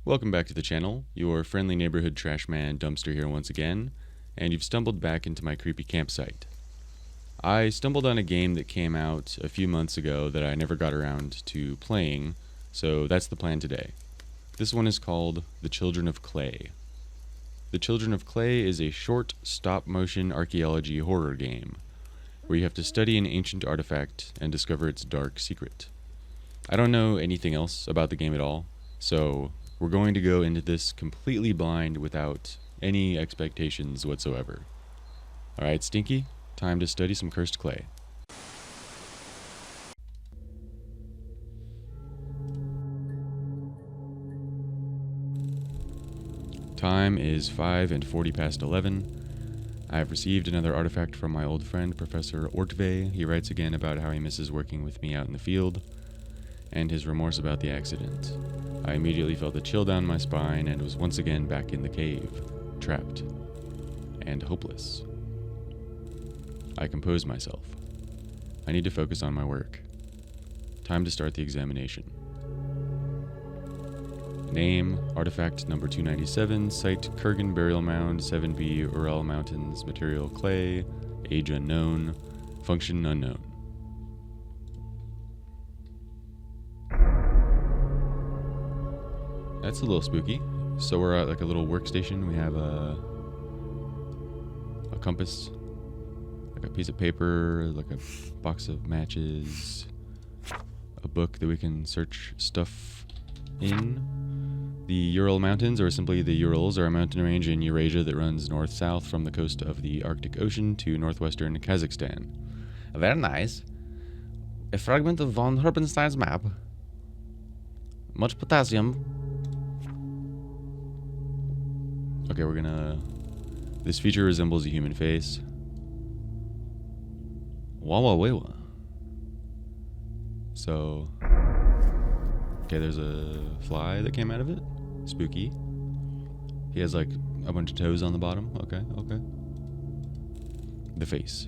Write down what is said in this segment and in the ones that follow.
Welcome back to the channel. Your friendly neighborhood trash man Dumpster here once again, and you've stumbled back into my creepy campsite. I stumbled on a game that came out a few months ago that I never got around to playing, so that's the plan today. This one is called The Children of Clay. The Children of Clay is a short, stop-motion archaeology horror game, where you have to study an ancient artifact and discover its dark secret. I don't know anything else about the game at all, so we're going to go into this completely blind without any expectations whatsoever. Alright, Stinky, time to study some cursed clay. Time is 5:40 past 11. I have received another artifact from my old friend, Professor Ortve. He writes again about how he misses working with me out in the field, and his remorse about the accident. I immediately felt a chill down my spine and was once again back in the cave, trapped and hopeless. I composed myself. I need to focus on my work. Time to start the examination. Name, artifact number 297, site Kurgan Burial Mound, 7B, Ural Mountains, material clay, age unknown, function unknown. That's a little spooky. So we're at like a little workstation. We have a compass, like a piece of paper, like a box of matches, a book that we can search stuff in. The Ural Mountains, or simply the Urals, are a mountain range in Eurasia that runs north-south from the coast of the Arctic Ocean to northwestern Kazakhstan. Very nice. A fragment of von Herpenstein's map. Much potassium. Okay, we're gonna... This feature resembles a human face. Wawa. So... Okay, there's a fly that came out of it. Spooky. He has like a bunch of toes on the bottom. Okay. The face.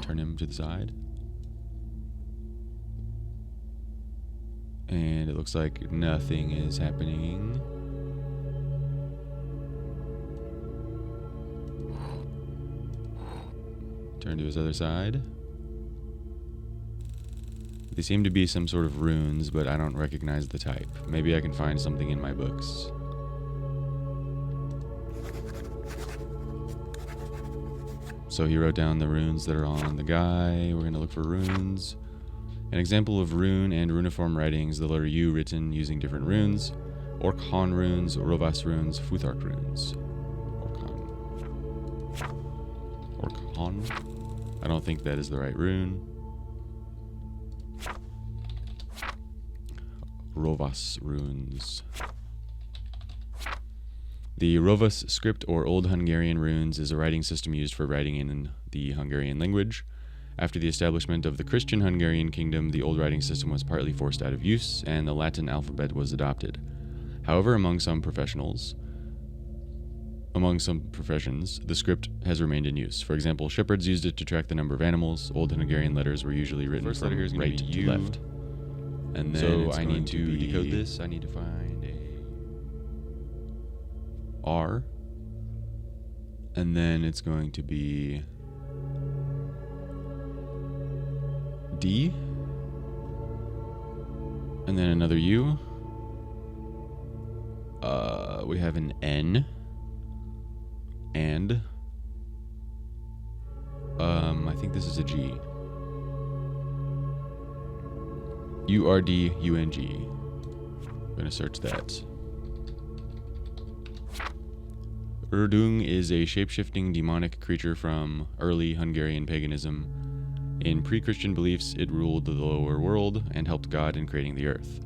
Turn him to the side. And it looks like nothing is happening. Turn to his other side. They seem to be some sort of runes, but I don't recognize the type. Maybe I can find something in my books. So he wrote down the runes that are on the guy. We're going to look for runes. An example of rune and runiform writings, the letter U written using different runes. Orkhan runes, Rovas runes, Futhark runes. Orkhan. I don't think that is the right rune. Rovas runes. The Rovas script, or Old Hungarian runes, is a writing system used for writing in the Hungarian language. After the establishment of the Christian Hungarian kingdom, the old writing system was partly forced out of use, and the Latin alphabet was adopted. However, among some professions, the script has remained in use. For example, shepherds used it to track the number of animals. Old Hungarian letters were usually written from right to left. And then so I need to decode this. I need to find a R. And then it's going to be D. And then another U. We have an N. And I think this is a G. URDUNG. I'm gonna search that. Urdung is a shape-shifting demonic creature from early Hungarian paganism. In pre-Christian beliefs, it ruled the lower world and helped God in creating the earth.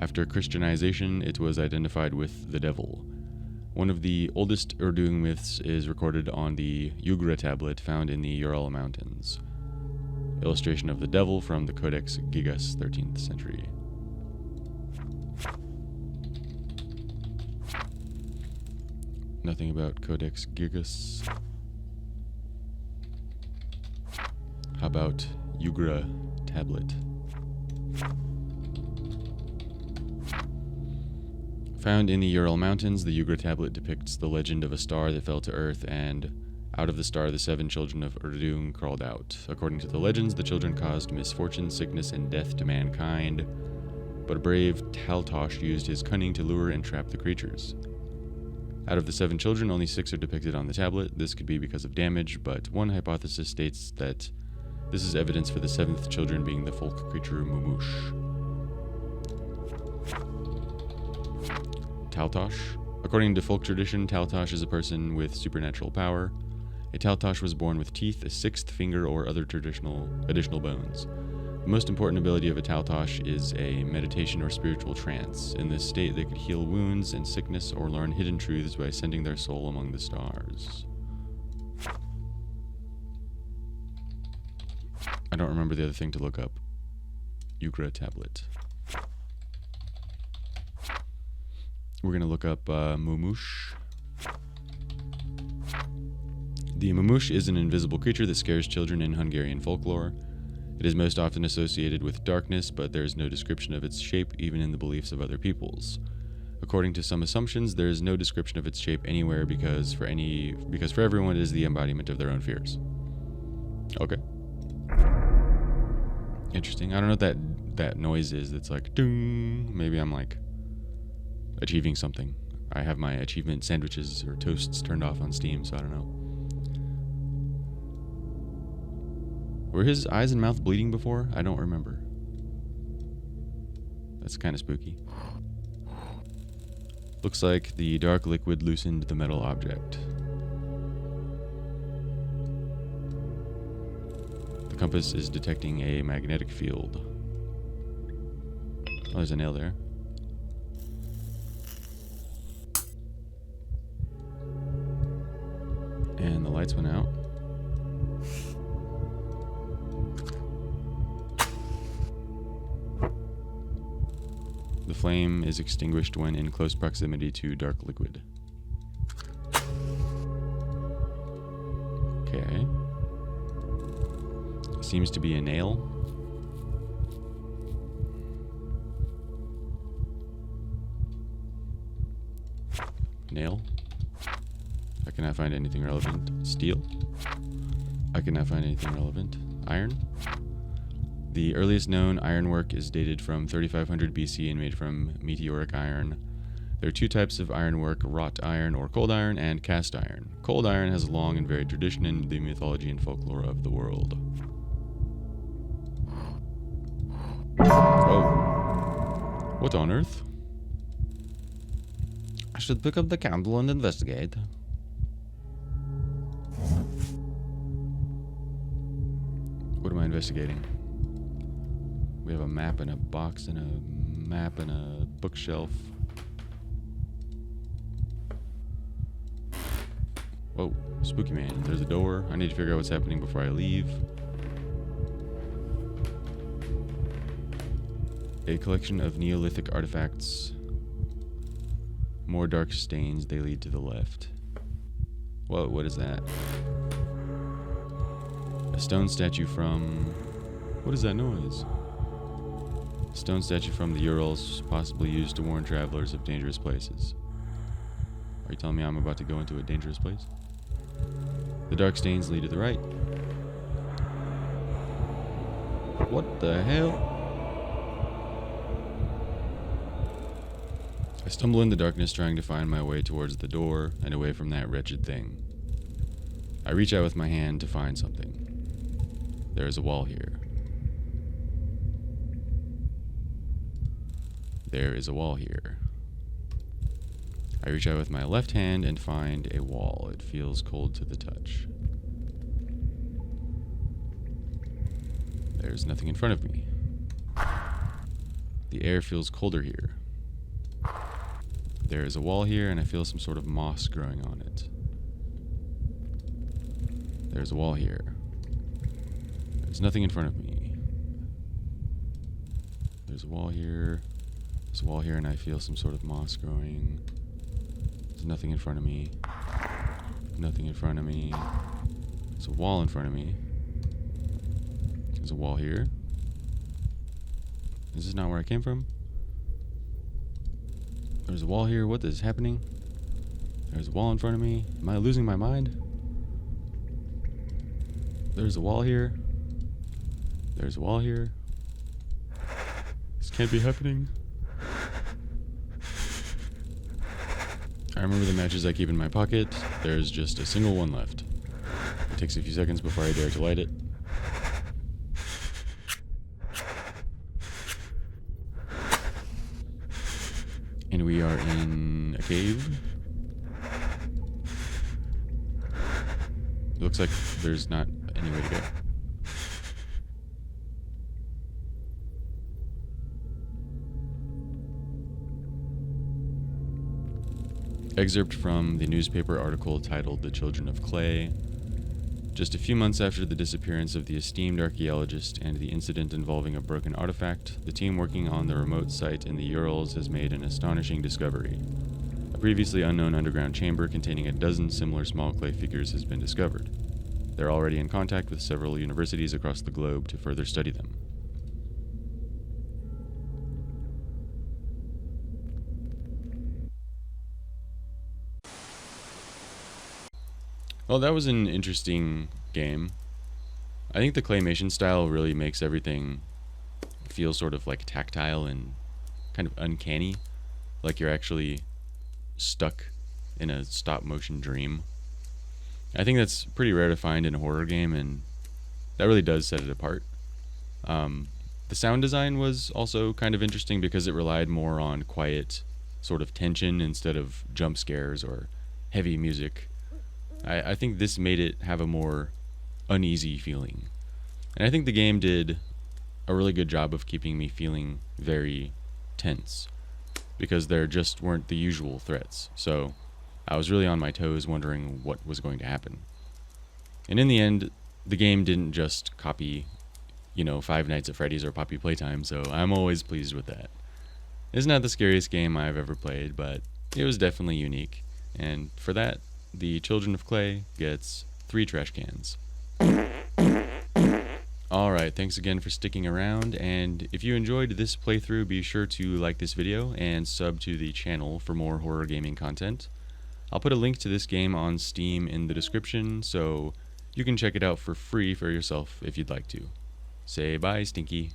After Christianization, it was identified with the devil. One of the oldest Urdung myths is recorded on the Ugra tablet found in the Ural Mountains. Illustration of the devil from the Codex Gigas, 13th century. Nothing about Codex Gigas. How about Ugra tablet? Found in the Ural Mountains, the Ugra tablet depicts the legend of a star that fell to Earth, and out of the star the 7 children of Urdung crawled out. According to the legends, the children caused misfortune, sickness, and death to mankind, but a brave Taltosh used his cunning to lure and trap the creatures. Out of the 7 children, only 6 are depicted on the tablet. This could be because of damage, but one hypothesis states that this is evidence for the 7th children being the folk creature Mumush. Taltosh. According to folk tradition, Taltosh is a person with supernatural power. A Taltosh was born with teeth, a 6th finger, or other additional bones. The most important ability of a Taltosh is a meditation or spiritual trance. In this state, they could heal wounds and sickness or learn hidden truths by sending their soul among the stars. I don't remember the other thing to look up. Ugra tablet. We're going to look up Mumush. The Mumush is an invisible creature that scares children in Hungarian folklore. It is most often associated with darkness, but there is no description of its shape, even in the beliefs of other peoples. According to some assumptions, there is no description of its shape anywhere because for everyone it is the embodiment of their own fears. Okay. Interesting. I don't know what that noise is that's like ding. Maybe I'm like achieving something. I have my achievement sandwiches or toasts turned off on Steam, so I don't know. Were his eyes and mouth bleeding before? I don't remember. That's kind of spooky. Looks like the dark liquid loosened the metal object. The compass is detecting a magnetic field. Oh, there's a nail there. And the lights went out. The flame is extinguished when in close proximity to dark liquid. Okay. Seems to be a nail. Nail. I cannot find anything relevant. Steel. I cannot find anything relevant. Iron. The earliest known ironwork is dated from 3500 BC and made from meteoric iron. There are 2 types of ironwork, wrought iron or cold iron, and cast iron. Cold iron has a long and varied tradition in the mythology and folklore of the world. Oh. What on earth? I should pick up the candle and investigate. What am I investigating? We have a map and a box and a map and a bookshelf. Whoa, spooky man. There's a door. I need to figure out what's happening before I leave. A collection of Neolithic artifacts. More dark stains. They lead to the left. Whoa, what is that? A stone statue from... What is that noise? Stone statue from the Urals, possibly used to warn travelers of dangerous places. Are you telling me I'm about to go into a dangerous place? The dark stains lead to the right. What the hell? I stumble in the darkness trying to find my way towards the door and away from that wretched thing. I reach out with my hand to find something. There is a wall here. There is a wall here. I reach out with my left hand and find a wall. It feels cold to the touch. There's nothing in front of me. The air feels colder here. There is a wall here, and I feel some sort of moss growing on it. There's a wall here. There's nothing in front of me. There's a wall here. There's a wall here, and I feel some sort of moss growing. There's nothing in front of me. Nothing in front of me. There's a wall in front of me. There's a wall here. Is this not where I came from? There's a wall here. What is happening? There's a wall in front of me. Am I losing my mind? There's a wall here. There's a wall here. This can't be happening. I remember the matches I keep in my pocket. There's just a single one left. It takes a few seconds before I dare to light it. And we are in a cave. It looks like there's not any way to go. Excerpt from the newspaper article titled "The Children of Clay." Just a few months after the disappearance of the esteemed archaeologist and the incident involving a broken artifact, the team working on the remote site in the Urals has made an astonishing discovery. A previously unknown underground chamber containing a dozen similar small clay figures has been discovered. They're already in contact with several universities across the globe to further study them. Well, that was an interesting game. I think the claymation style really makes everything feel sort of like tactile and kind of uncanny, like you're actually stuck in a stop-motion dream. I think that's pretty rare to find in a horror game, and that really does set it apart. The sound design was also kind of interesting because it relied more on quiet sort of tension instead of jump scares or heavy music. I think this made it have a more uneasy feeling. And I think the game did a really good job of keeping me feeling very tense because there just weren't the usual threats. So I was really on my toes wondering what was going to happen. And in the end, the game didn't just copy, Five Nights at Freddy's or Poppy Playtime, so I'm always pleased with that. It's not the scariest game I've ever played, but it was definitely unique. And for that, the Children of Clay gets 3 trash cans. Alright, thanks again for sticking around, and if you enjoyed this playthrough, be sure to like this video and sub to the channel for more horror gaming content. I'll put a link to this game on Steam in the description, so you can check it out for free for yourself if you'd like to. Say bye, Stinky.